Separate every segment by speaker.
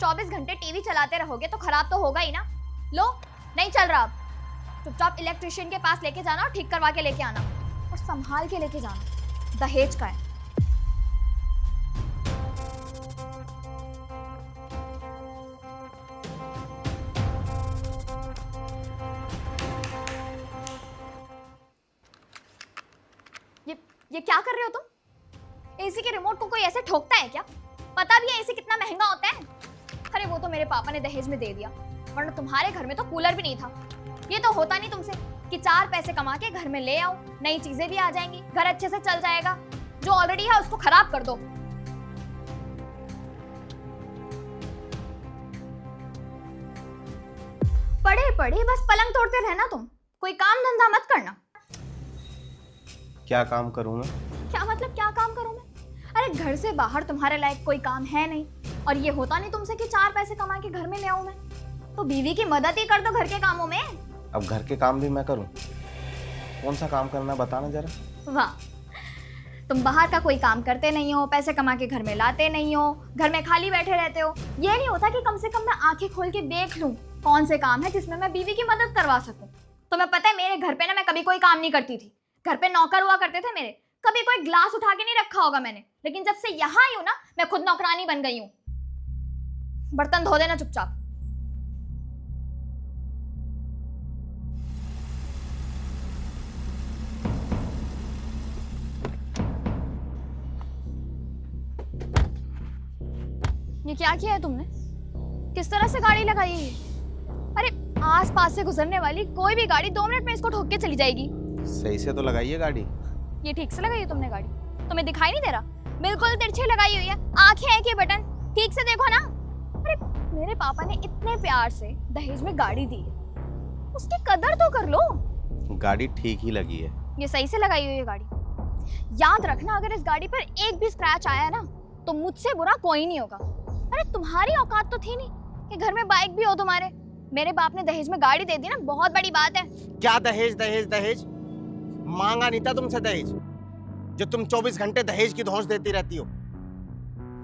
Speaker 1: 24 घंटे टीवी चलाते रहोगे तो खराब तो होगा ही ना। लो, नहीं चल रहा अब। चुपचाप इलेक्ट्रिशियन के पास लेके जाना और ठीक करवा के लेके आना, और संभाल के लेके जाना, दहेज का है। ये क्या कर रहे हो तुम? एसी के रिमोट को कोई ऐसे ठोकता है क्या? पता भी है एसी कितना महंगा होता है? अरे वो तो मेरे पापा ने दहेज में दे दिया, वरना तुम्हारे घर में तो कूलर भी नहीं था। ये तो होता नहीं तुमसे कि 4 पैसे कमा के घर में ले आओ, नई चीजें भी आ जाएंगी, घर अच्छे से चल जाएगा। जो ऑलरेडी है उसको खराब कर दो। पढ़े पढ़े बस पलंग तोड़ते रहना तुम, कोई काम धंधा मत करना।
Speaker 2: क्या काम करूं मैं?
Speaker 1: क्या मतलब क्या काम करूं मैं? अरे घर से बाहर तुम्हारे लायक कोई काम है नहीं, और ये होता नहीं तुमसे कि 4 पैसे कमा के घर में ले आऊं मैं। तो बीवी की मदद ही कर दो घर के कामों में।
Speaker 2: अब घर के काम भी मैं करूं? कौन सा काम करना बताना जरा।
Speaker 1: वाह, तुम बाहर का कोई काम करते नहीं हो, पैसे कमा के घर में लाते नहीं हो, घर में खाली बैठे रहते हो। ये नहीं होता कि कम से कम मैं आंखें खोल के देख लूं कौन से काम है जिसमें मैं बीवी की मदद करवा सकूं। तुम्हें पता है मेरे घर पे ना मैं कभी कोई काम नहीं करती थी। घर पे नौकर हुआ करते थे मेरे, कभी कोई ग्लास उठा के नहीं रखा होगा मैंने, लेकिन जब से यहाँ आई हूं ना मैं खुद नौकरानी बन गई हूं। बर्तन धो देना चुपचाप। ये क्या किया है तुमने? किस तरह से गाड़ी लगाई है? अरे आस पास से गुजरने वाली कोई भी गाड़ी 2 मिनट में इसको ठोक के चली जाएगी।
Speaker 2: सही से तो लगाइए गाड़ी।
Speaker 1: ये ठीक से लगाई है तुमने गाड़ी? तुम्हें दिखाई नहीं दे रहा? बिल्कुल तिरछी लगाई हुई है। आंखें हैं कि बटन? ठीक से देखो ना। अरे मेरे पापा ने इतने प्यार से दहेज में गाड़ी दी है, उसकी कदर तो कर लो।
Speaker 2: गाड़ी ठीक ही लगी है।
Speaker 1: ये सही से लगाई हुई है गाड़ी। याद रखना, अगर इस गाड़ी पर एक भी स्क्रैच आया ना तो मुझसे बुरा कोई नहीं होगा। अरे तुम्हारी औकात तो थी नहीं कि घर में बाइक भी हो तुम्हारे। मेरे बाप ने दहेज में गाड़ी दे दी ना, बहुत बड़ी बात है।
Speaker 3: क्या दहेज दहेज दहेज? मांगा नहीं था तुमसे दहेज, जो तुम 24 घंटे दहेज की धौंस देती रहती हो।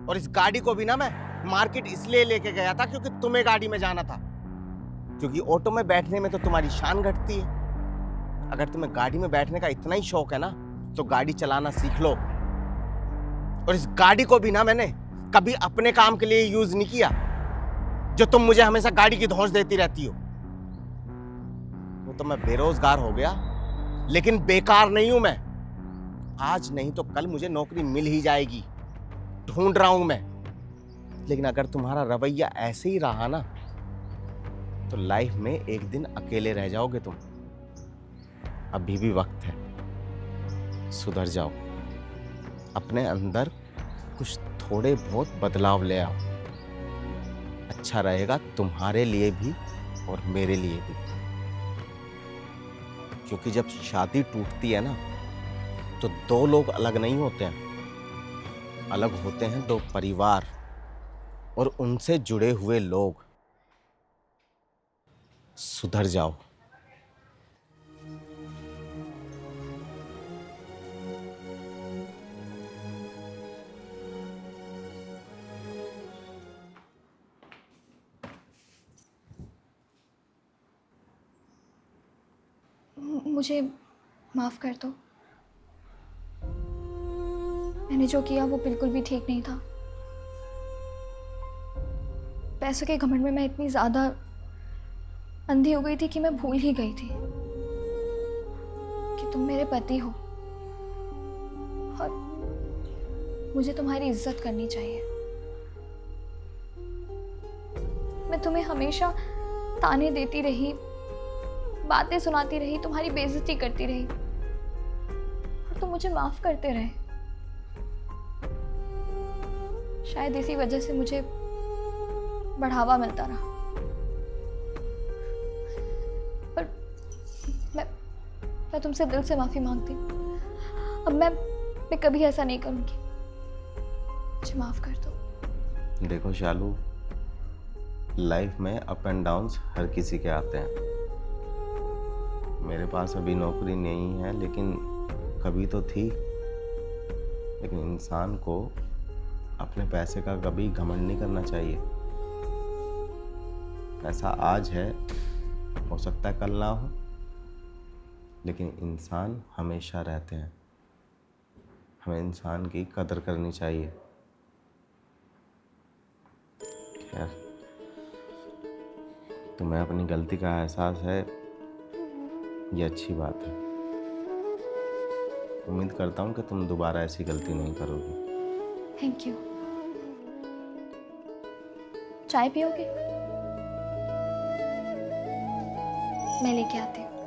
Speaker 3: और इस गाड़ी को भी ना मैं मार्केट इसलिए लेके गया था क्योंकि तुम्हें गाड़ी में जाना था, क्योंकि ऑटो में बैठने में तो तुम्हारी शान घटती है। अगर तुम्हें गाड़ी में बैठने का इतना ही शौक है ना तो गाड़ी चलाना सीख लो। और इस गाड़ी को भी ना मैंने कभी अपने काम के लिए यूज नहीं किया, जो तुम मुझे हमेशा गाड़ी की धौंस देती रहती हो। वो तो मैं बेरोजगार हो गया, लेकिन बेकार नहीं हूं मैं। आज नहीं तो कल मुझे नौकरी मिल ही जाएगी, ढूंढ रहा हूं मैं। लेकिन अगर तुम्हारा रवैया ऐसे ही रहा ना तो लाइफ में एक दिन अकेले रह जाओगे तुम। अभी भी वक्त है, सुधर जाओ, अपने अंदर कुछ थोड़े बहुत बदलाव ले आओ। अच्छा रहेगा तुम्हारे लिए भी और मेरे लिए भी। क्योंकि जब शादी टूटती है ना तो 2 लोग अलग नहीं होते हैं, अलग होते हैं 2 परिवार और उनसे जुड़े हुए लोग। सुधर जाओ।
Speaker 1: मुझे माफ कर दो। मैंने जो किया वो बिल्कुल भी ठीक नहीं था। पैसों के घमंड में मैं इतनी ज्यादा अंधी हो गई थी कि मैं भूल ही गई थी कि तुम मेरे पति हो और मुझे तुम्हारी इज्जत करनी चाहिए। मैं तुम्हें हमेशा ताने देती रही, बातें सुनाती रही, तुम्हारी बेइज्जती करती रही और तुम मुझे माफ करते रहे। शायद इसी वजह से मुझे बढ़ावा मिलता रहा। पर मैं तुमसे दिल से माफी मांगती हूँ। अब मैं कभी ऐसा नहीं करूंगी। मुझे माफ कर दो।
Speaker 2: देखो शालू, लाइफ में अप एंड डाउन्स हर किसी के आते हैं। मेरे पास अभी नौकरी नहीं है, लेकिन कभी तो थी। लेकिन इंसान को अपने पैसे का कभी घमंड नहीं करना चाहिए। पैसा आज है, हो सकता है कल ना हो, लेकिन इंसान हमेशा रहते हैं। हमें इंसान की कदर करनी चाहिए। खैर, तुम्हें अपनी गलती का एहसास है, ये अच्छी बात है। उम्मीद करता हूँ कि तुम दोबारा ऐसी गलती नहीं करोगी।
Speaker 1: Thank you. चाय पियोगे? मैं लेके आती हूँ।